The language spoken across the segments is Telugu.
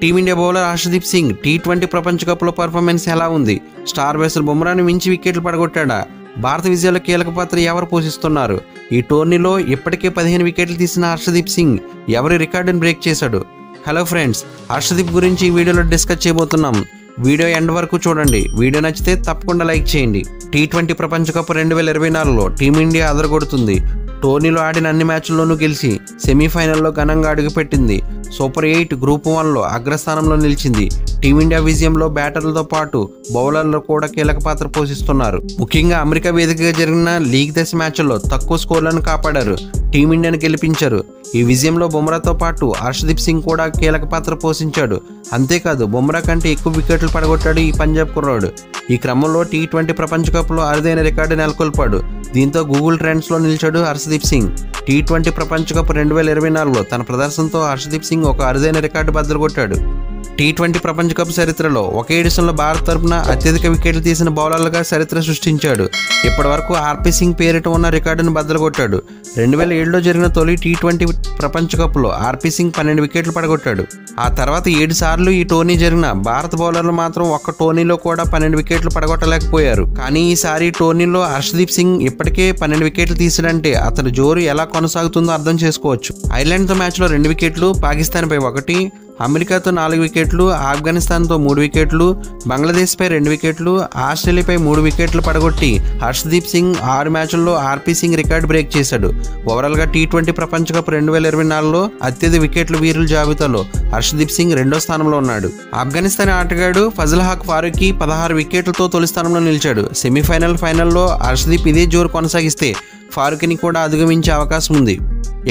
Team India bowler Harshdeep Singh T20 ప్రపంచ కప్లో పర్ఫార్మెన్స్ ఎలా ఉంది? స్టార్ పేసర్ బుమ్రాను మించి వికెట్లు పడగొట్టాడా? భారత విజయాల కీలక పాత్ర ఎవరు పోషిస్తున్నారు? ఈ టోర్నీలో ఇప్పటికే 15 వికెట్లు తీసిన హర్షదీప్ సింగ్ ఎవరి రికార్డును బ్రేక్ చేశాడు? హలో ఫ్రెండ్స్, హర్షదీప్ గురించి ఈ వీడియోలో డిస్కస్ చేయబోతున్నాం. వీడియో ఎండ్ వరకు చూడండి. వీడియో నచ్చితే తప్పకుండా లైక్ చేయండి. టీ20 ప్రపంచ కప్ 2024లో టీమిండియా అదరగొడుతుంది. టోర్నీలో ఆడిన అన్ని మ్యాచ్ల్లోనూ గెలిచి సెమీఫైనల్లో ఘనంగా అడుగుపెట్టింది. సూపర్ 8 గ్రూప్ 1లో అగ్రస్థానంలో నిలిచింది. టీమిండియా విజయంలో బ్యాటర్లతో పాటు బౌలర్లు కూడా కీలక పాత్ర పోషిస్తున్నారు. ముఖ్యంగా అమెరికా వేదికగా జరిగిన లీగ్ దశ మ్యాచ్ల్లో తక్కువ స్కోర్లను కాపాడారు. టీమిండియాను గెలిపించారు. ఈ విజయంలో బుమ్రాతో పాటు హర్షదీప్ సింగ్ కూడా కీలక పాత్ర పోషించాడు. అంతేకాదు, బుమ్రా కంటే ఎక్కువ వికెట్లు పడగొట్టాడు ఈ పంజాబ్ కుర్రాడు. ఈ క్రమంలో టీ20 ప్రపంచ కప్లో అరుదైన రికార్డు నెలకొల్పాడు. దీంతో గూగుల్ ట్రెండ్స్లో నిలిచాడు హర్షదీప్ సింగ్. టీ20 ప్రపంచ కప్ 2024లో తన ప్రదర్శనతో హర్షదీప్ సింగ్ ఒక అరుదైన రికార్డు బద్దలుకొట్టాడు. టీ20 ప్రపంచ కప్ చరిత్రలో ఒకే ఎడిషన్లో భారత్ తరపున అత్యధిక వికెట్లు తీసిన బౌలర్లుగా చరిత్ర సృష్టించాడు. ఇప్పటి వరకు ఆర్పీ సింగ్ పేరిట ఉన్న రికార్డును బద్దలుకొట్టాడు. 2007లో జరిగిన తొలి టీ20 ప్రపంచ కప్లో ఆర్పీ సింగ్ 12 వికెట్లు పడగొట్టాడు. ఆ తర్వాత 7 సార్లు ఈ టోర్నీ జరిగిన భారత బౌలర్లు మాత్రం ఒక్క టోర్నీలో కూడా 12 వికెట్లు పడగొట్టలేకపోయారు. కానీ ఈసారి టోర్నీలో హర్షదీప్ సింగ్ ఇప్పటికే 12 వికెట్లు తీసాడంటే అతని జోరు ఎలా కొనసాగుతుందో అర్థం చేసుకోవచ్చు. ఐర్లాండ్తో మ్యాచ్లో 2 వికెట్లు, పాకిస్తాన్పై 1, అమెరికాతో 4 వికెట్లు, ఆఫ్ఘనిస్తాన్తో 3 వికెట్లు, బంగ్లాదేశ్పై 2 వికెట్లు, ఆస్ట్రేలియాపై 3 వికెట్లు పడగొట్టి హర్షదీప్ సింగ్ 6 మ్యాచ్ల్లో ఆర్పీ సింగ్ రికార్డు బ్రేక్ చేశాడు. ఓవరాల్గా టీ20 ప్రపంచ కప్ 2024లో అత్యధిక వికెట్ల వీరుల జాబితాలో హర్షదీప్ సింగ్ 2వ స్థానంలో ఉన్నాడు. ఆఫ్ఘనిస్తాన్ ఆటగాడు ఫజల్ హక్ ఫారూఖీ 16 వికెట్లతో తొలి స్థానంలో నిలిచాడు. ఫైనల్లో హర్షదీప్ ఇదే జోరు కొనసాగిస్తే ఫారూఖీని కూడా అధిగమించే అవకాశం ఉంది.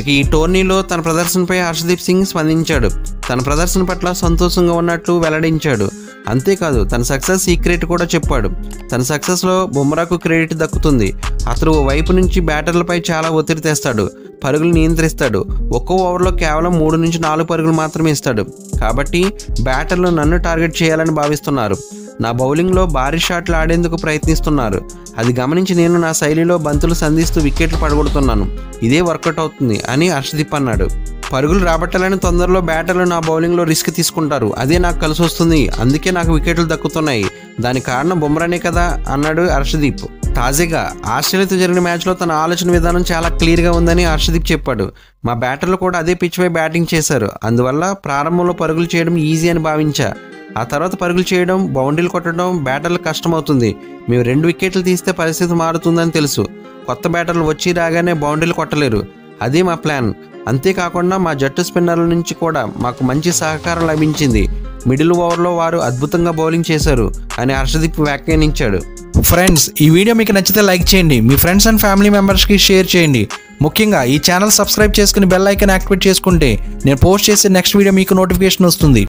ఇక ఈ టోర్నీలో తన ప్రదర్శనపై హర్షదీప్ సింగ్ స్పందించాడు. తన ప్రదర్శన పట్ల సంతోషంగా ఉన్నట్లు వెల్లడించాడు. అంతేకాదు, తన సక్సెస్ సీక్రెట్ కూడా చెప్పాడు. తన సక్సెస్లో బుమ్రాకు క్రెడిట్ దక్కుతుంది. అతను ఓ వైపు నుంచి బ్యాటర్లపై చాలా ఒత్తిడి తెస్తాడు, పరుగులు నియంత్రిస్తాడు. ఒక్కో ఓవర్లో కేవలం 3 నుంచి 4 పరుగులు మాత్రమే ఇస్తాడు. కాబట్టి బ్యాటర్లు నన్ను టార్గెట్ చేయాలని భావిస్తున్నారు. నా బౌలింగ్లో భారీ షాట్లు ఆడేందుకు ప్రయత్నిస్తున్నారు. అది గమనించి నేను నా శైలిలో బంతులు సంధిస్తూ వికెట్లు పడగొడుతున్నాను. ఇదే వర్కౌట్ అవుతుంది అని హర్షదీప్ అన్నాడు. పరుగులు రాబట్టాలని తొందరలో బ్యాటర్లు నా బౌలింగ్లో రిస్క్ తీసుకుంటారు. అదే నాకు కలిసి వస్తుంది. అందుకే నాకు వికెట్లు దక్కుతున్నాయి. దానికి కారణం బుమ్రానే కదా అన్నాడు హర్షదీప్. తాజాగా ఆస్ట్రేలియాతో జరిగిన మ్యాచ్లో తన ఆలోచన విధానం చాలా క్లియర్గా ఉందని హర్షదీప్ చెప్పాడు. మా బ్యాటర్లు కూడా అదే పిచ్పై బ్యాటింగ్ చేశారు. అందువల్ల ప్రారంభంలో పరుగులు చేయడం ఈజీ అని భావించా. ఆ తర్వాత పరుగులు చేయడం, బౌండరీలు కొట్టడం బ్యాటర్లకు కష్టమవుతుంది. మేము 2 వికెట్లు తీస్తే పరిస్థితి మారుతుందని తెలుసు. కొత్త బ్యాటర్లు వచ్చి రాగానే బౌండరీలు కొట్టలేరు. అదే మా ప్లాన్. అంతేకాకుండా మా జట్టు స్పిన్నర్ల నుంచి కూడా మాకు మంచి సహకారం లభించింది. మిడిల్ ఓవర్లో వారు అద్భుతంగా బౌలింగ్ చేశారు అని హర్షదీప్ వ్యాఖ్యానించాడు. ఫ్రెండ్స్, ఈ వీడియో మీకు నచ్చితే లైక్ చేయండి. మీ ఫ్రెండ్స్ అండ్ ఫ్యామిలీ మెంబర్స్కి షేర్ చేయండి. ముఖ్యంగా ఈ ఛానల్ సబ్స్క్రైబ్ చేసుకుని బెల్ ఐకాన్ యాక్టివేట్ చేసుకుంటే నేను పోస్ట్ చేసే నెక్స్ట్ వీడియో మీకు నోటిఫికేషన్ వస్తుంది.